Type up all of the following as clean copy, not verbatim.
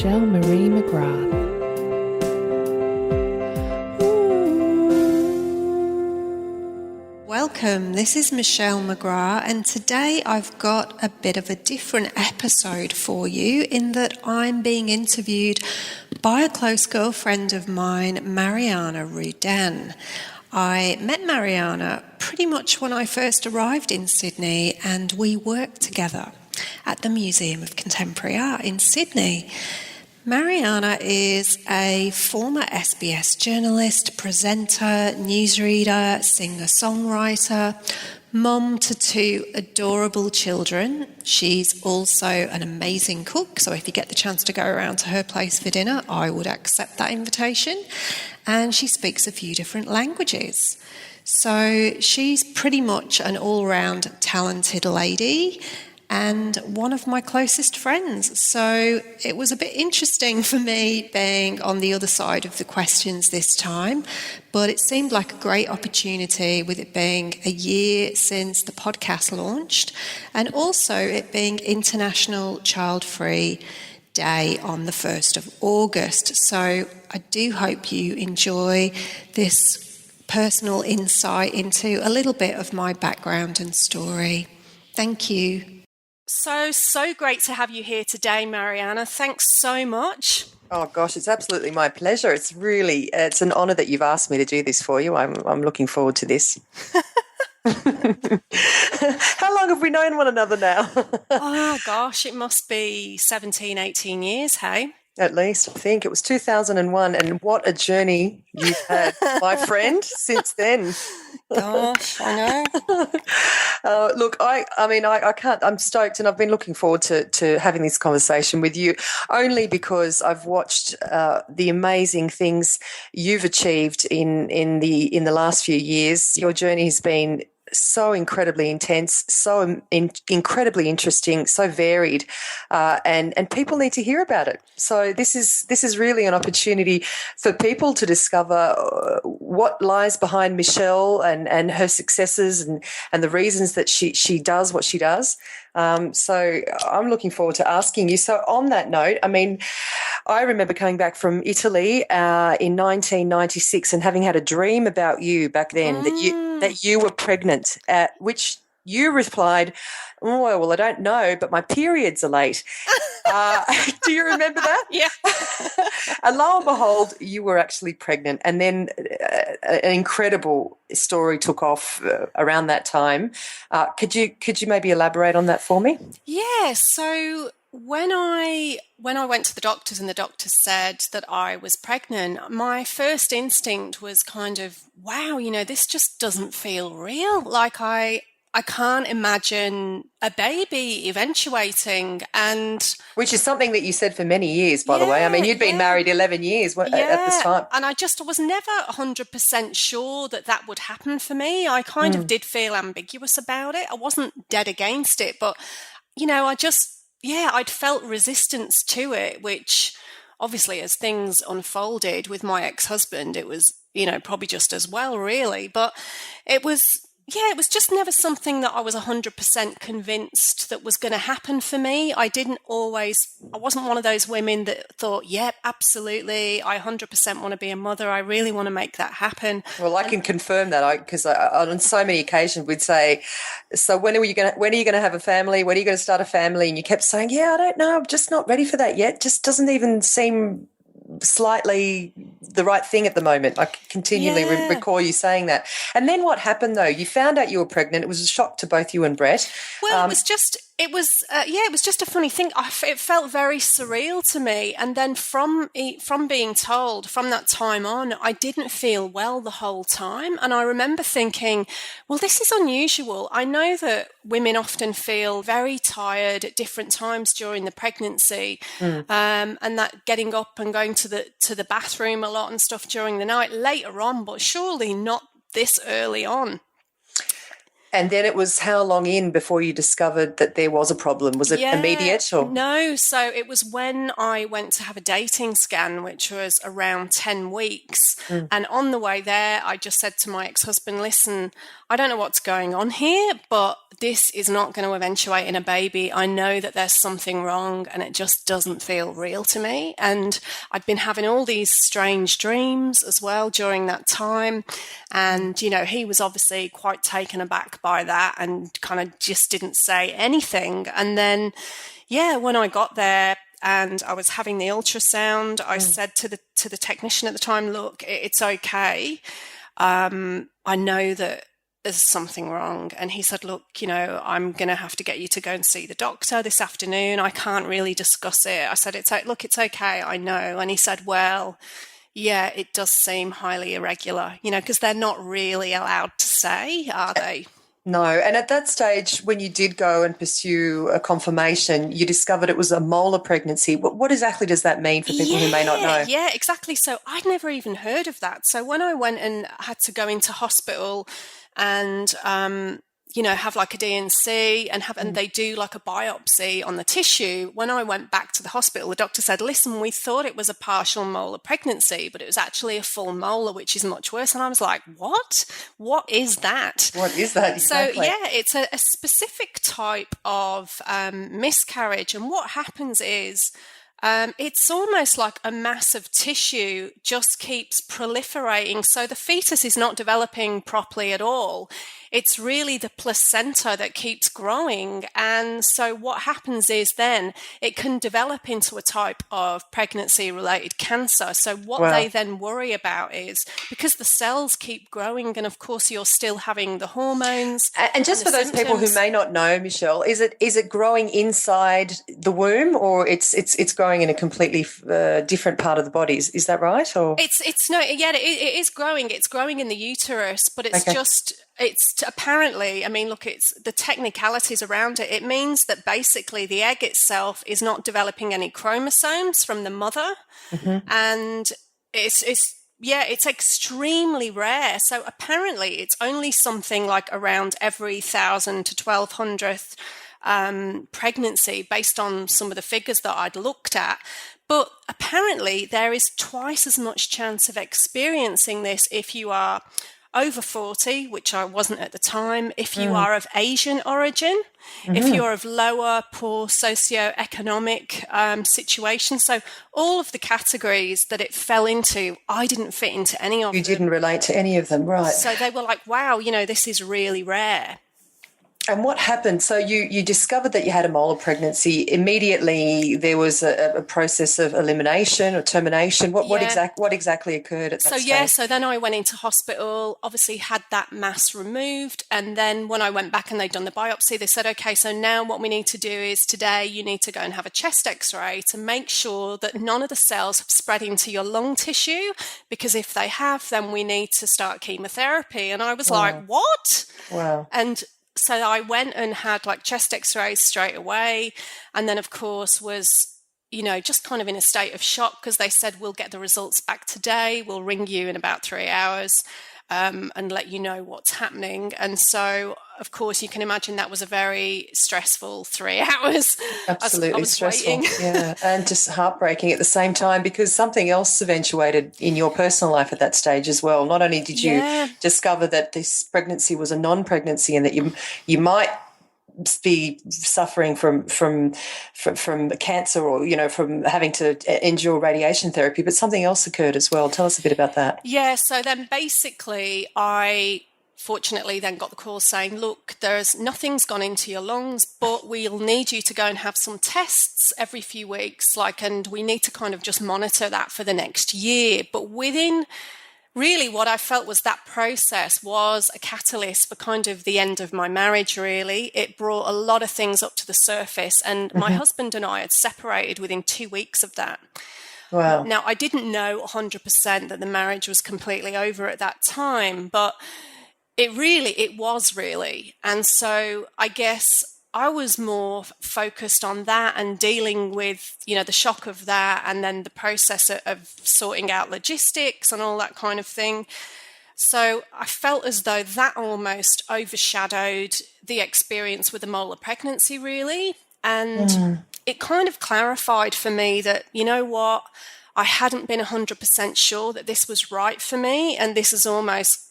Michelle Marie McGrath. Welcome, this is Michelle McGrath, and today I've got a bit of a different episode for you in that I'm being interviewed by a close girlfriend of mine, Mariana Rudan. I met Mariana pretty much when I first arrived in Sydney, and we worked together at the Museum of Contemporary Art in Sydney. Mariana is a former SBS journalist, presenter, newsreader, singer-songwriter, mum to two adorable children. She's also an amazing cook, so if you get the chance to go around to her place for dinner, I would accept that invitation. And she speaks a few different languages. So she's pretty much an all-round talented lady and one of my closest friends. So it was a bit interesting for me being on the other side of the questions this time, but it seemed like a great opportunity with it being a year since the podcast launched and also it being International ChildFree Day on the 1st of August. So I do hope you enjoy this personal insight into a little bit of my background and story. Thank you. So great to have you here today, Mariana. Thanks so much. Oh gosh, it's absolutely my pleasure. It's an honour that you've asked me to do this for you. I'm looking forward to this. How long have we known one another now? Oh gosh, it must be 17, 18 years, hey? At least, I think. It was 2001, and what a journey you've had, my friend, since then. Gosh, I know. Look, I can't, I'm stoked, and I've been looking forward to having this conversation with you only because I've watched the amazing things you've achieved in the last few years. Your journey has been so incredibly intense, so incredibly interesting, so varied, and people need to hear about it. So this is really an opportunity for people to discover what lies behind Michelle and her successes and the reasons that she does what she does. So I'm looking forward to asking you. So on that note, I mean, I remember coming back from Italy in 1996 and having had a dream about you back then that you were pregnant, at which you replied, "Oh, well, I don't know, but my periods are late." Do you remember that? Yeah. And lo and behold, you were actually pregnant. And then an incredible story took off around that time. Could you maybe elaborate on that for me? Yeah. So when I went to the doctors and the doctors said that I was pregnant, my first instinct was kind of, wow, this just doesn't feel real. Like I can't imagine a baby eventuating. And which is something that you said for many years, by the way. I mean, you'd been married 11 years at this time. And I just was never 100% sure that would happen for me. I kind of did feel ambiguous about it. I wasn't dead against it, but, I'd felt resistance to it, which obviously as things unfolded with my ex-husband, it was, probably just as well, really. But it was just never something that I was 100% convinced that was going to happen for me. I wasn't one of those women that thought, yep, absolutely, I 100% want to be a mother. I really want to make that happen. Well, I can confirm that because on so many occasions we'd say, so when are you going to have a family? When are you going to start a family? And you kept saying, yeah, I don't know, I'm just not ready for that yet. Just doesn't even seem slightly the right thing at the moment. I continually recall you saying that. And then what happened though? You found out you were pregnant. It was a shock to both you and Brett. Well, it was just a funny thing. It felt very surreal to me. And then from being told from that time on, I didn't feel well the whole time. And I remember thinking, well, this is unusual. I know that women often feel very tired at different times during the pregnancy, and that getting up and going to the bathroom a lot and stuff during the night later on, but surely not this early on. And then it was how long in before you discovered that there was a problem? Was it immediate? Or? No, so it was when I went to have a dating scan, which was around 10 weeks. And on the way there, I just said to my ex-husband, listen, I don't know what's going on here, but this is not going to eventuate in a baby. I know that there's something wrong and it just doesn't feel real to me. And I'd been having all these strange dreams as well during that time. And, you know, he was obviously quite taken aback by that and kind of just didn't say anything. And then, when I got there and I was having the ultrasound, I said to the technician at the time, look, it's okay. I know that there's something wrong. And he said, look, you know, I'm going to have to get you to go and see the doctor this afternoon. I can't really discuss it. I said, it's okay. I know. And he said, well, yeah, it does seem highly irregular, you know, because they're not really allowed to say, are they? No. And at that stage, when you did go and pursue a confirmation, you discovered it was a molar pregnancy. What exactly does that mean for people who may not know? Yeah, exactly. So I'd never even heard of that. So when I went and had to go into hospital and, you know, have like a DNC and they do like a biopsy on the tissue. When I went back to the hospital, the doctor said, listen, we thought it was a partial molar pregnancy, but it was actually a full molar, which is much worse. And I was like, what? What is that? What is that exactly? So, it's a specific type of miscarriage. And what happens is it's almost like a mass of tissue just keeps proliferating. So the fetus is not developing properly at all. It's really the placenta that keeps growing. And so what happens is then it can develop into a type of pregnancy-related cancer. So what they then worry about is because the cells keep growing and, of course, you're still having the hormones. And just for those people who may not know, Michelle, is it growing inside the womb or it's growing in a completely different part of the body? Is that right? Or it's no, yeah, it is growing. It's growing in the uterus, but it's just... It's apparently, I mean, look, it's the technicalities around it. It means that basically the egg itself is not developing any chromosomes from the mother. And it's extremely rare. So apparently it's only something like around every 1,000 to 1,200th pregnancy based on some of the figures that I'd looked at. But apparently there is twice as much chance of experiencing this if you are over 40, which I wasn't at the time, if you are of Asian origin, if you're of lower, poor socioeconomic situation. So all of the categories that it fell into, I didn't fit into any of them. You didn't relate to any of them, right. So they were like, wow, you know, this is really rare. And what happened? So you discovered that you had a molar pregnancy. Immediately there was a process of elimination or termination. What exactly occurred at that stage? So then I went into hospital, obviously had that mass removed. And then when I went back and they'd done the biopsy, they said, okay, so now what we need to do is today you need to go and have a chest x-ray to make sure that none of the cells have spread into your lung tissue, because if they have, then we need to start chemotherapy. And I was like, what? Wow. And so I went and had like chest x-rays straight away. And then, of course, was, you know, just kind of in a state of shock because they said, we'll get the results back today. We'll ring you in about 3 hours and let you know what's happening. And so, of course, you can imagine that was a very stressful 3 hours. Absolutely I was stressful. waiting. Yeah, and just heartbreaking at the same time because something else eventuated in your personal life at that stage as well. Not only did you discover that this pregnancy was a non-pregnancy and that you might be suffering from cancer or, you know, from having to endure radiation therapy, but something else occurred as well. Tell us a bit about that. Yeah, so then basically I fortunately then got the call saying, look, nothing's gone into your lungs, but we'll need you to go and have some tests every few weeks, and we need to kind of just monitor that for the next year. But within really what I felt was that process was a catalyst for kind of the end of my marriage, really. It brought a lot of things up to the surface, and my husband and I had separated within 2 weeks of that. Wow. Now, I didn't know 100% that the marriage was completely over at that time, but it was really. And so I guess I was more focused on that and dealing with, you know, the shock of that and then the process of sorting out logistics and all that kind of thing. So I felt as though that almost overshadowed the experience with the molar pregnancy, really. And it kind of clarified for me that, you know what, I hadn't been 100% sure that this was right for me. And this is almost,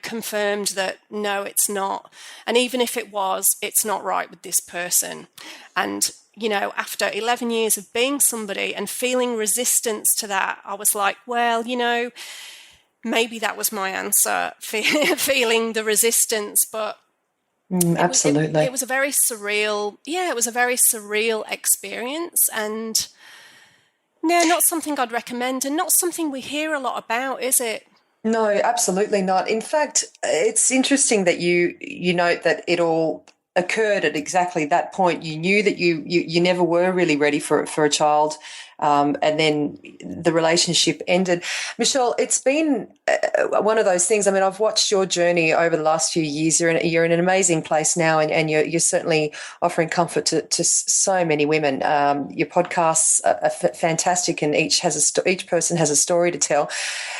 confirmed that, no, it's not. And even if it was, it's not right with this person. And, after 11 years of being somebody and feeling resistance to that, I was like, well, maybe that was my answer, feeling the resistance, but absolutely. It was a very surreal, experience, and not something I'd recommend, and not something we hear a lot about, is it? No, absolutely not. In fact, it's interesting that you note that it all occurred at exactly that point. You knew that you never were really ready for a child, and then the relationship ended. Michelle, it's been one of those things. I mean, I've watched your journey over the last few years. You're in an amazing place now, and you're certainly offering comfort to so many women. Your podcasts are fantastic, and each person has a story to tell.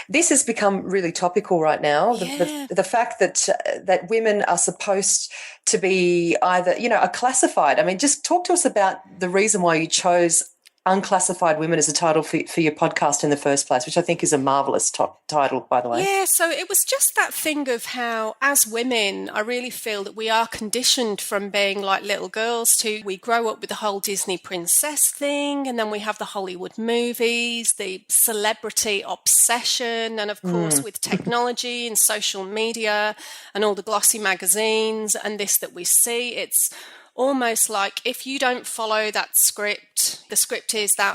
This has become really topical right now. Yeah. The fact that women are supposed to be either, are classified. I mean, just talk to us about the reason why you chose Unclassified Women as a title for your podcast in the first place, which I think is a marvellous title, by the way. Yeah, so it was just that thing of how, as women, I really feel that we are conditioned from being like little girls to, we grow up with the whole Disney princess thing, and then we have the Hollywood movies, the celebrity obsession, and of course with technology and social media and all the glossy magazines and this that we see, it's almost like if you don't follow that script, the script is that,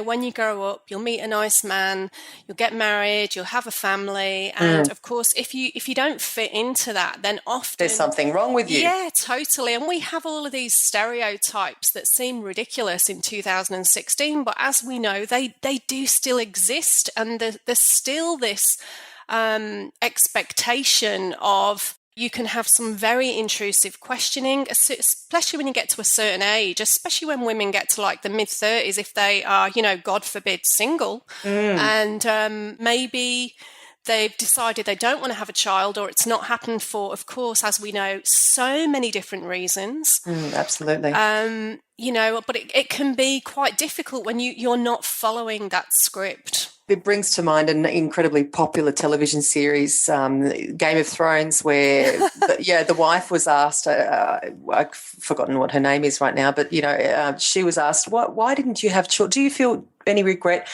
when you grow up, you'll meet a nice man, you'll get married, you'll have a family. And of course, if you don't fit into that, then often there's something wrong with you. Yeah, totally. And we have all of these stereotypes that seem ridiculous in 2016, but as we know, they do still exist. And there's still this expectation of, you can have some very intrusive questioning, especially when you get to a certain age, especially when women get to like the mid-30s, if they are, God forbid, single. And maybe they've decided they don't want to have a child, or it's not happened for, of course, as we know, so many different reasons. Absolutely. But it can be quite difficult when you're not following that script. It brings to mind an incredibly popular television series, Game of Thrones, where the wife was asked, I've forgotten what her name is right now, but she was asked, why didn't you have children? Do you feel any regret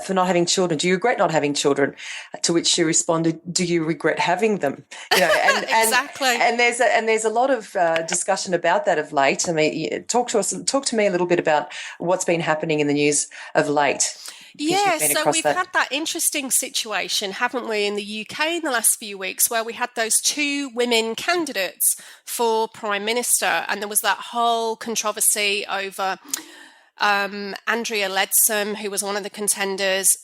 for not having children? Do you regret not having children? To which she responded, do you regret having them? Exactly. And there's a lot of discussion about that of late. I mean, talk to me a little bit about what's been happening in the news of late. Yeah, so we've had that interesting situation, haven't we, in the UK in the last few weeks, where we had those two women candidates for Prime Minister, and there was that whole controversy over Andrea Leadsom, who was one of the contenders,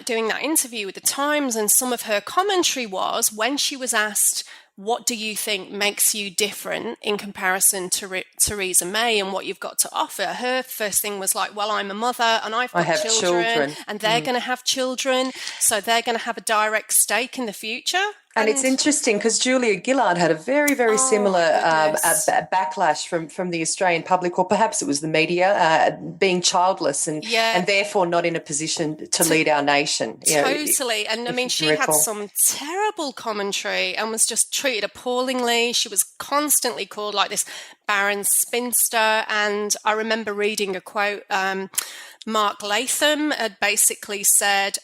doing that interview with the Times, and some of her commentary was, when she was asked, what do you think makes you different in comparison to Theresa May and what you've got to offer? Her first thing was like, well, I'm a mother and I have children. And they're going to have children, so they're going to have a direct stake in the future. And it's interesting because Julia Gillard had a very, very similar backlash from the Australian public, or perhaps it was the media, being childless and therefore not in a position to lead our nation. Totally. And I mean, she had some terrible commentary and was just treated appallingly. She was constantly called like this barren spinster. And I remember reading a quote, Mark Latham had basically said,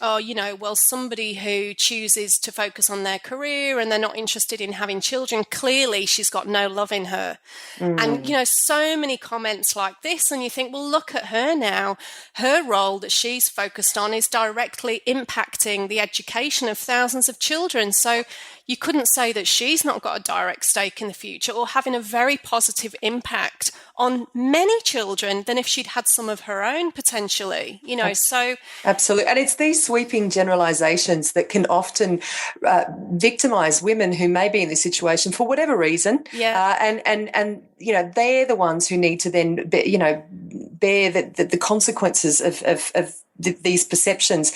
somebody who chooses to focus on their career and they're not interested in having children, clearly she's got no love in her. And, so many comments like this. And you think, well, look at her now. Her role that she's focused on is directly impacting the education of thousands of children. So you couldn't say that she's not got a direct stake in the future or having a very positive impact on many children than if she'd had some of her own potentially, so. Absolutely. And it's these sweeping generalizations that can often victimize women who may be in this situation for whatever reason. Yeah. And they're the ones who need to then, bear the consequences of these perceptions.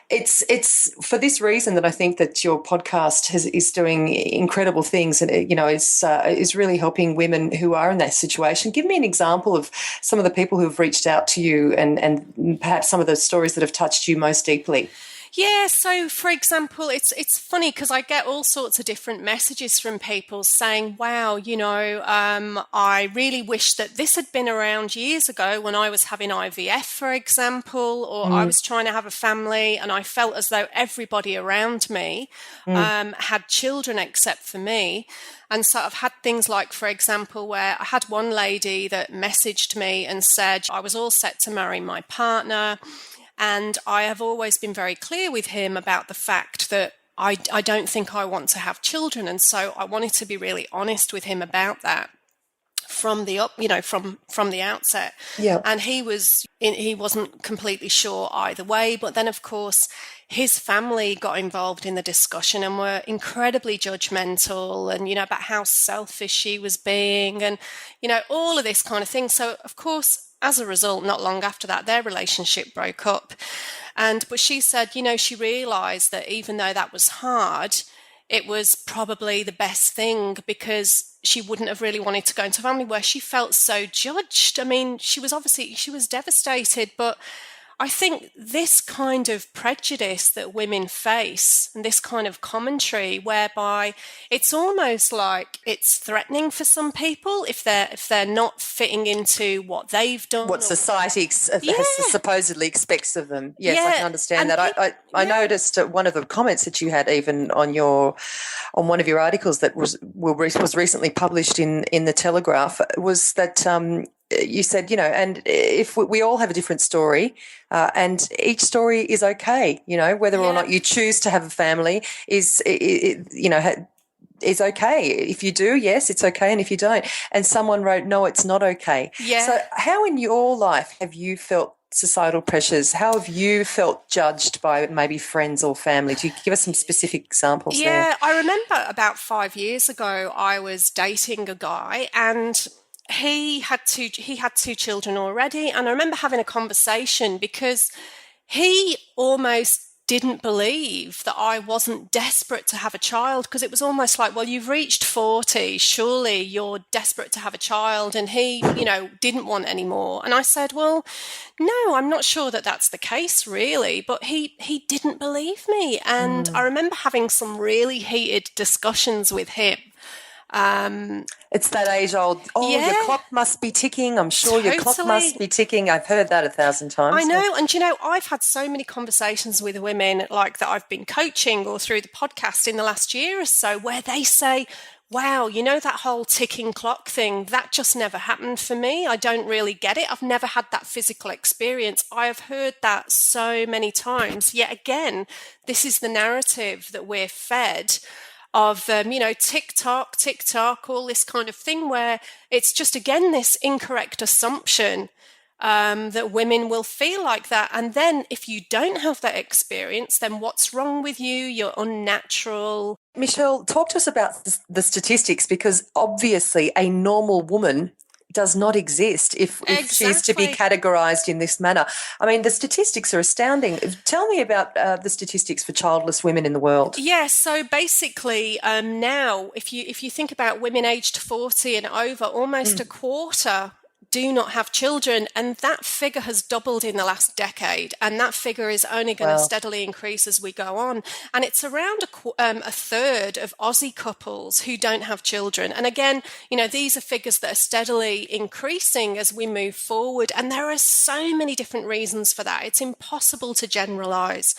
It's for this reason that I think that your podcast is doing incredible things, and is really helping women who are in that situation. Give me an example of some of the people who have reached out to you, and perhaps some of the stories that have touched you most deeply. Yeah, so for example, it's funny because I get all sorts of different messages from people saying, wow, I really wish that this had been around years ago when I was having IVF, for example, or I was trying to have a family and I felt as though everybody around me had children except for me. And so I've had things like, for example, where I had one lady that messaged me and said, I was all set to marry my partner. And I have always been very clear with him about the fact that I don't think I want to have children. And so I wanted to be really honest with him about that from the from the outset. Yeah. And he wasn't completely sure either way. But then, of course, his family got involved in the discussion and were incredibly judgmental and, about how selfish she was being and, all of this kind of thing. So, of course, as a result, not long after that, their relationship broke up. But she said, she realised that even though that was hard, it was probably the best thing because she wouldn't have really wanted to go into a family where she felt so judged. I mean, she was devastated, but I think this kind of prejudice that women face and this kind of commentary whereby it's almost like it's threatening for some people if they're not fitting into what they've done. What society supposedly expects of them. Yes, I can understand and that. I noticed one of the comments that you had even on one of your articles that was recently published in the Telegraph was that you said, and if we all have a different story, and each story is okay, whether or not you choose to have a family is okay. If you do, yes, it's okay, and if you don't. And someone wrote, no, it's not okay. Yeah. So how in your life have you felt societal pressures? How have you felt judged by maybe friends or family? Do you give us some specific examples there? Yeah, I remember about 5 years ago I was dating a guy and he had two children already, and I remember having a conversation because he almost didn't believe that I wasn't desperate to have a child because it was almost like, well, you've reached 40, surely you're desperate to have a child, and he, didn't want any more. And I said, well, no, I'm not sure that that's the case really, but he didn't believe me. And I remember having some really heated discussions with him. It's that age-old, your clock must be ticking. I'm sure your clock must be ticking. I've heard that 1,000 times. I know. And, I've had so many conversations with women like that I've been coaching or through the podcast in the last year or so where they say, wow, that whole ticking clock thing, that just never happened for me. I don't really get it. I've never had that physical experience. I have heard that so many times. Yet again, this is the narrative that we're fed of, tick-tock, all this kind of thing where it's just, again, this incorrect assumption that women will feel like that. And then if you don't have that experience, then what's wrong with you? You're unnatural. Michelle, talk to us about the statistics, because obviously a normal woman does not exist if she's to be categorised in this manner. I mean, the statistics are astounding. Tell me about the statistics for childless women in the world. Yeah, so basically now, if you think about women aged 40 and over, almost a quarter do not have children, and that figure has doubled in the last decade, and that figure is only going to steadily increase as we go on. And it's around a third of Aussie couples who don't have children. And again, these are figures that are steadily increasing as we move forward, and there are so many different reasons for that. It's impossible to generalise.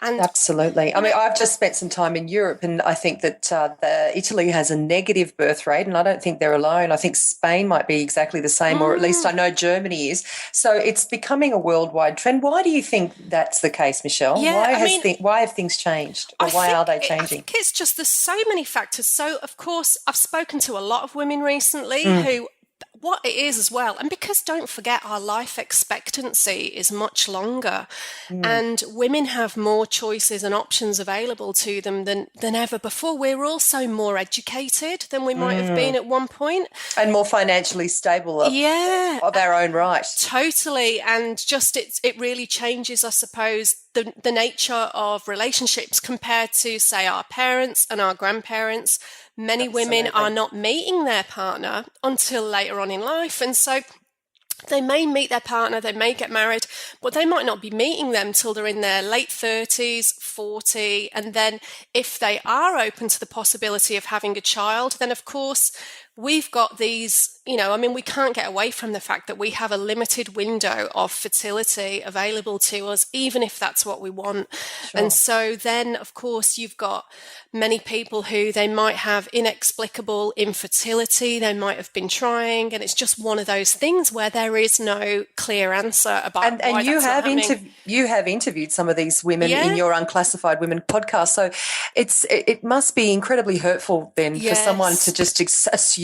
And absolutely. I mean, I've just spent some time in Europe, and I think that Italy has a negative birth rate, and I don't think they're alone. I think Spain might be exactly the same, or at least I know Germany is. So it's becoming a worldwide trend. Why do you think that's the case, Michelle? Yeah, why have things changed, or why are they changing? I think it's just there's so many factors. So, of course, I've spoken to a lot of women recently who what it is as well, and because don't forget our life expectancy is much longer, and women have more choices and options available to them than ever before. We're also more educated than we might have been at one point. And more financially stable of our own right. Totally. And just it really changes, I suppose, the nature of relationships compared to, say, our parents and our grandparents. Many women are not meeting their partner until later on in life. And so they may meet their partner, they may get married, but they might not be meeting them till they're in their late 30s, 40. And then if they are open to the possibility of having a child, then of course we've got these, we can't get away from the fact that we have a limited window of fertility available to us, even if that's what we want. Sure. And so then, of course, you've got many people who they might have inexplicable infertility. They might have been trying, and it's just one of those things where there is no clear answer about and why you that's have not happening. You have interviewed some of these women in your Unclassified Women podcast. So it must be incredibly hurtful then for someone to just assume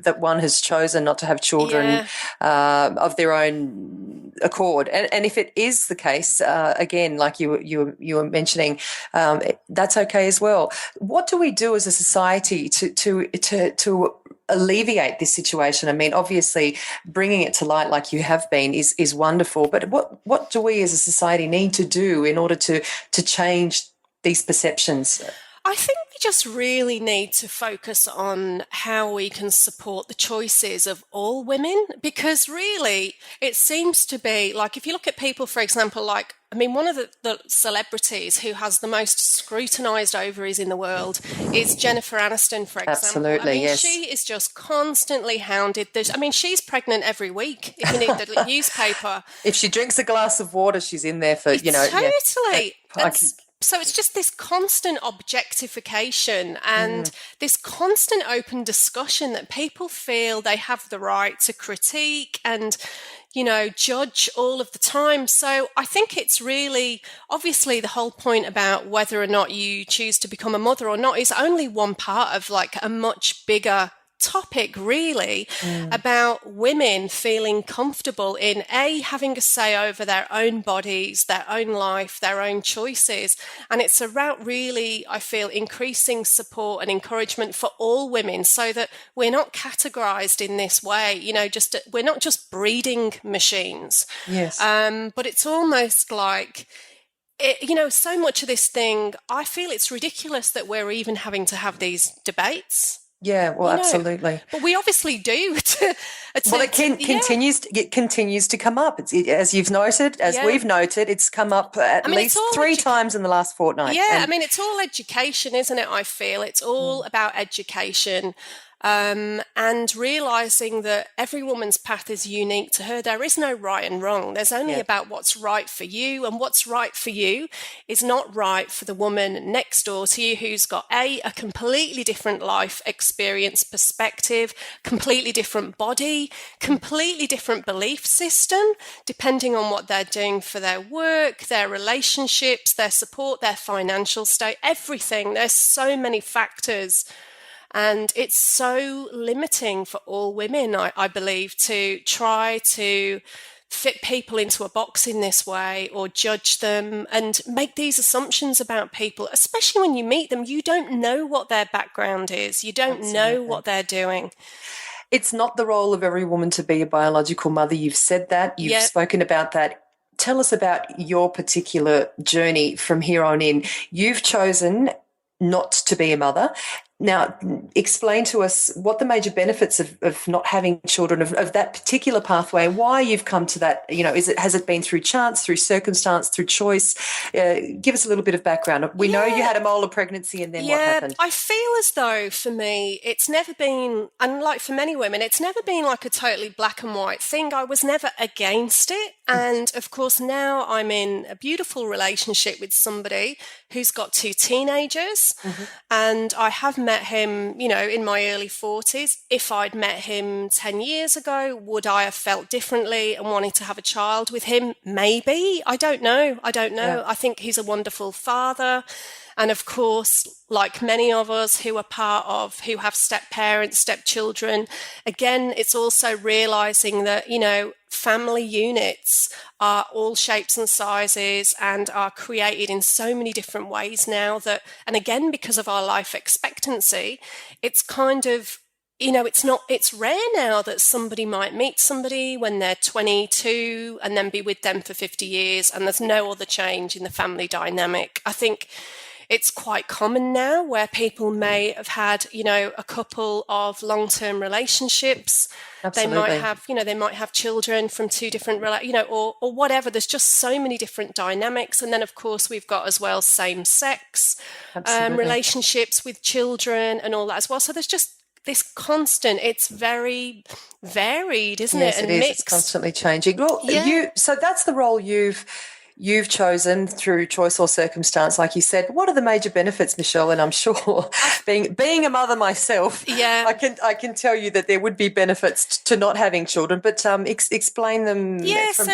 that one has chosen not to have children of their own accord. And if it is the case, again, like you were mentioning, that's okay as well. What do we do as a society to alleviate this situation? I mean, obviously, bringing it to light like you have been is wonderful. But what do we as a society need to do in order to change these perceptions? I think we just really need to focus on how we can support the choices of all women, because really it seems to be like, if you look at people, for example, one of the celebrities who has the most scrutinised ovaries in the world is Jennifer Aniston, for example. Absolutely, yes. She is just constantly hounded. she's pregnant every week, if you need the newspaper. If she drinks a glass of water, she's in there for, Totally. So it's just this constant objectification and this constant open discussion that people feel they have the right to critique and, judge all of the time. So I think it's really, obviously, the whole point about whether or not you choose to become a mother or not is only one part of a much bigger topic, really, about women feeling comfortable in having a say over their own bodies, their own life, their own choices. And it's about really, I feel, increasing support and encouragement for all women so that we're not categorized in this way, we're not just breeding machines. Yes. But it's almost like, so much of this thing, I feel it's ridiculous that we're even having to have these debates. Yeah, well, absolutely. But we obviously do. It continues to come up. As you've noted, we've noted, it's come up at least 3 times in the last fortnight. Yeah, it's all education, isn't it, I feel? It's all about education. And realising that every woman's path is unique to her. There is no right and wrong. There's only about what's right for you, and what's right for you is not right for the woman next door to you who's got a completely different life experience, perspective, completely different body, completely different belief system, depending on what they're doing for their work, their relationships, their support, their financial state, everything. There's so many factors. And it's so limiting for all women, I believe, to try to fit people into a box in this way or judge them and make these assumptions about people, especially when you meet them. You don't know what their background is. You don't know what they're doing. It's not the role of every woman to be a biological mother. You've said that. You've spoken about that. Tell us about your particular journey from here on in. You've chosen not to be a mother. Now, explain to us what the major benefits of not having children, of that particular pathway, why you've come to that. Has it been through chance, through circumstance, through choice? Give us a little bit of background. We know you had a molar pregnancy, and then what happened? I feel as though for me, it's never been, and like for many women, it's never been like a totally black and white thing. I was never against it. And of course, now I'm in a beautiful relationship with somebody who's got 2 teenagers, and I have met him, in my early 40s. If I'd met him 10 years ago, would I have felt differently and wanted to have a child with him? Maybe. I don't know. Yeah. I think he's a wonderful father. And of course, like many of us who have step-parents, step-children, again, it's also realizing that, family units are all shapes and sizes and are created in so many different ways now that, and again, because of our life expectancy, it's kind of, it's rare now that somebody might meet somebody when they're 22 and then be with them for 50 years and there's no other change in the family dynamic. I think it's quite common now where people may have had, a couple of long-term relationships. Absolutely. They might have children from two different, or whatever. There's just so many different dynamics. And then, of course, we've got as well same-sex relationships with children and all that as well. So there's just this constant, it's very varied, isn't it? Yes, it is. Mixed. It's constantly changing. Well, so that's the role you've chosen through choice or circumstance, like you said. What are the major benefits, Michelle? And I'm sure, being a mother myself, I can tell you that there would be benefits to not having children. But explain them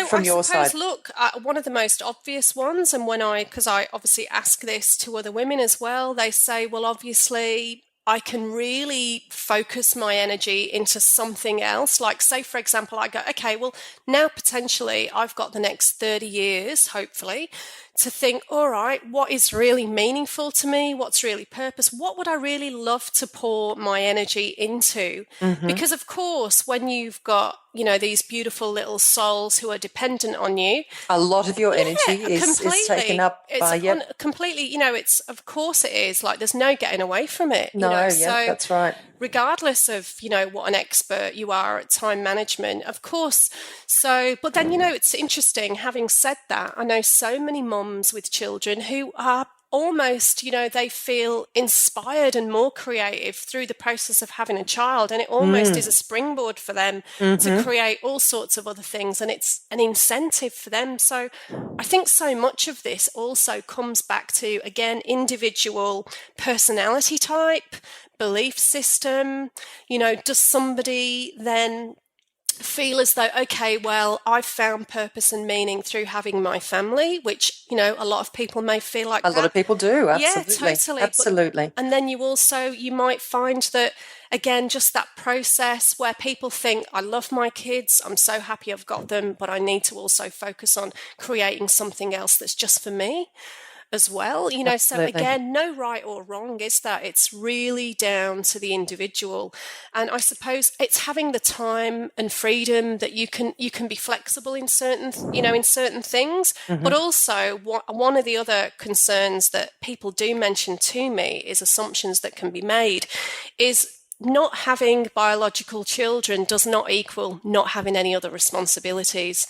from your side. Look, one of the most obvious ones, and because I obviously ask this to other women as well, they say, well, obviously, I can really focus my energy into something else. Like, say, for example, I go, okay, well, now potentially I've got the next 30 years, hopefully, to think, all right, what is really meaningful to me? What's really purpose? What would I really love to pour my energy into? Mm-hmm. Because, of course, when you've got, these beautiful little souls who are dependent on you. A lot of your energy is taken up by... Completely, it's, of course it is. Like, there's no getting away from it. So, that's right. Regardless of, what an expert you are at time management, of course. So, but then, it's interesting, having said that, I know so many moms with children who are almost, they feel inspired and more creative through the process of having a child. And it almost is a springboard for them to create all sorts of other things. And it's an incentive for them. So I think so much of this also comes back to, again, individual personality type, belief system. Does somebody then feel as though, okay, well, I've found purpose and meaning through having my family, which, a lot of people may feel like a lot of people do. Absolutely. Yeah, totally. Absolutely. And then you might find that, again, just that process where people think, I love my kids, I'm so happy I've got them, but I need to also focus on creating something else that's just for me as well. Absolutely. So again, no right or wrong is that. It's really down to the individual. And I suppose it's having the time and freedom that you can be flexible in certain things. Mm-hmm. But also one of the other concerns that people do mention to me is assumptions that can be made is not having biological children does not equal not having any other responsibilities.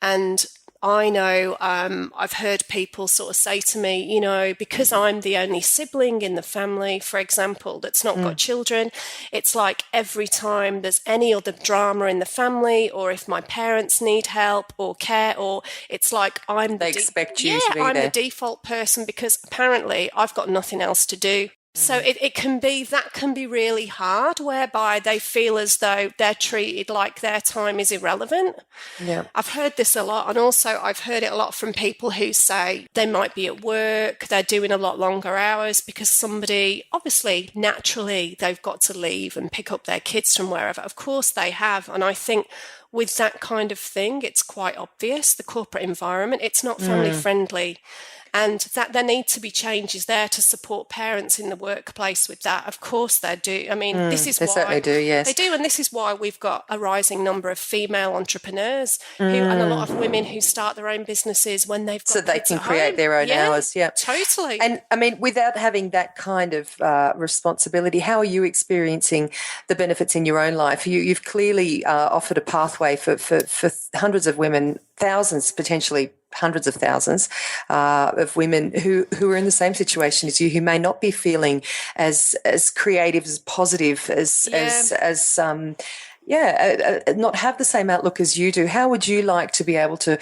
And I know I've heard people sort of say to me, because I'm the only sibling in the family, for example, that's not got children, it's like every time there's any other drama in the family, or if my parents need help or care, or it's like they expect you to be I'm there. the default person because apparently I've got nothing else to do. So it can be really hard, whereby they feel as though they're treated like their time is irrelevant. Yeah. I've heard this a lot, and also I've heard it a lot from people who say they might be at work, they're doing a lot longer hours because somebody, obviously, naturally, they've got to leave and pick up their kids from wherever. Of course they have, and I think with that kind of thing, it's quite obvious, the corporate environment, it's not family friendly. And that there need to be changes there to support parents in the workplace with that. Of course they do. I mean, this is why... They certainly do, yes. They do, and this is why we've got a rising number of female entrepreneurs and a lot of women who start their own businesses when they've got so they kids can at create home. their own hours, yeah. Totally. And, I mean, without having that kind of responsibility, how are you experiencing the benefits in your own life? You've clearly offered a pathway for hundreds of women, thousands potentially, hundreds of thousands of women who are in the same situation as you, who may not be feeling as creative, as positive, as not have the same outlook as you do. How would you like to be able to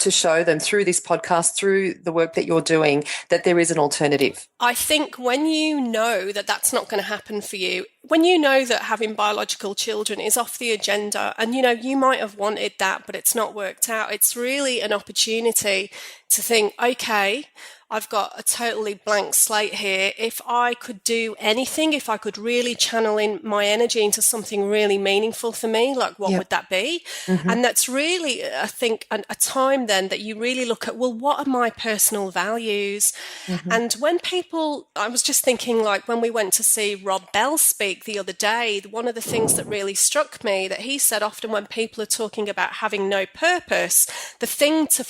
show them through this podcast, through the work that you're doing, that there is an alternative? I think when you know that that's not going to happen for you, when you know that having biological children is off the agenda, and you might have wanted that, but it's not worked out, it's really an opportunity to think, okay, I've got a totally blank slate here. If I could do anything, if I could really channel in my energy into something really meaningful for me, like what would that be? Mm-hmm. And that's really, I think, a time then that you really look at, well, what are my personal values? Mm-hmm. And when people, I was just thinking, like when we went to see Rob Bell speak the other day, one of the things that really struck me that he said often when people are talking about having no purpose, the thing to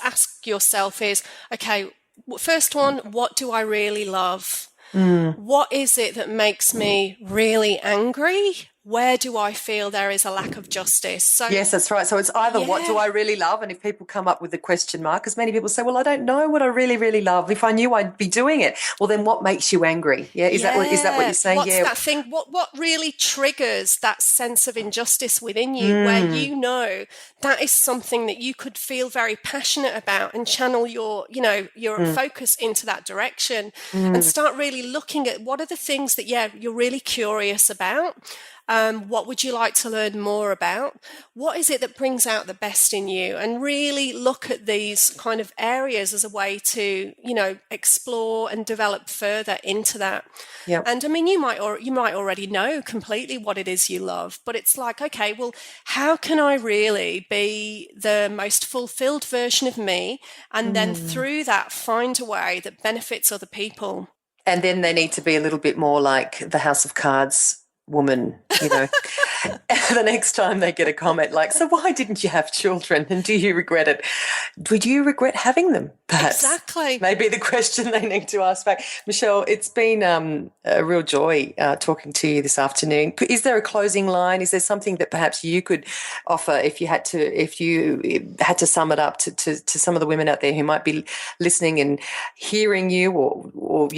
ask yourself is, okay, first one, what do I really love? What is it that makes me really angry? Where do I feel there is a lack of justice? So, yes, that's right. So it's either what do I really love? And if people come up with the question mark, because many people say, well, I don't know what I really, really love. If I knew, I'd be doing it. Well, then what makes you angry? Yeah, is that what you're saying? What's that thing? What really triggers that sense of injustice within you where you know that is something that you could feel very passionate about and channel your focus into that direction and start really looking at what are the things that, you're really curious about. What would you like to learn more about? What is it that brings out the best in you? And really look at these kind of areas as a way to, explore and develop further into that. Yep. And I mean, you might already know completely what it is you love, but it's like, okay, well, how can I really be the most fulfilled version of me? And then through that, find a way that benefits other people. And then they need to be a little bit more like the House of Cards woman, the next time they get a comment like, so why didn't you have children and do you regret it? Would you regret having them, perhaps? Exactly. Maybe the question they need to ask back. Michelle, it's been a real joy talking to you this afternoon. Is there a closing line? Is there something that perhaps you could offer if you had to sum it up to some of the women out there who might be listening and hearing you or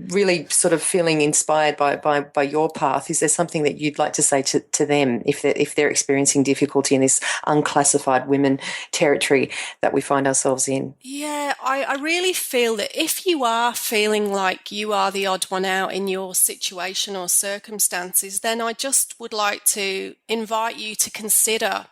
really sort of feeling inspired by your path? Is there something that you'd like to say to them if they're experiencing difficulty in this unclassified women territory that we find ourselves in? Yeah, I really feel that if you are feeling like you are the odd one out in your situation or circumstances, then I just would like to invite you to consider,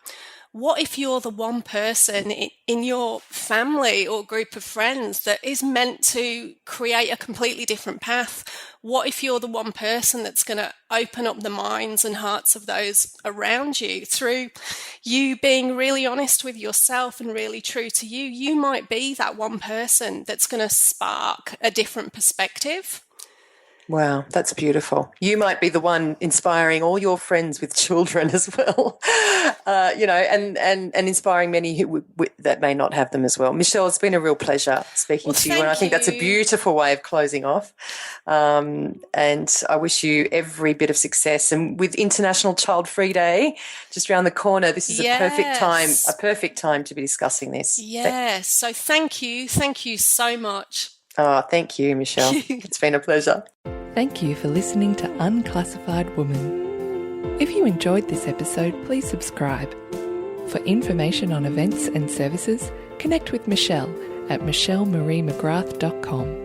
what if you're the one person in your family or group of friends that is meant to create a completely different path? What if you're the one person that's going to open up the minds and hearts of those around you through you being really honest with yourself and really true to you? You might be that one person that's going to spark a different perspective. Wow, that's beautiful. You might be the one inspiring all your friends with children as well, and inspiring many that may not have them as well. Michelle, it's been a real pleasure speaking to you, and I think that's a beautiful way of closing off. And I wish you every bit of success. And with International ChildFree Day just around the corner, this is a perfect time to be discussing this. Yes. So thank you so much. Oh, thank you, Michelle. It's been a pleasure. Thank you for listening to Unclassified Woman. If you enjoyed this episode, please subscribe. For information on events and services, connect with Michelle at michellemariemcgrath.com.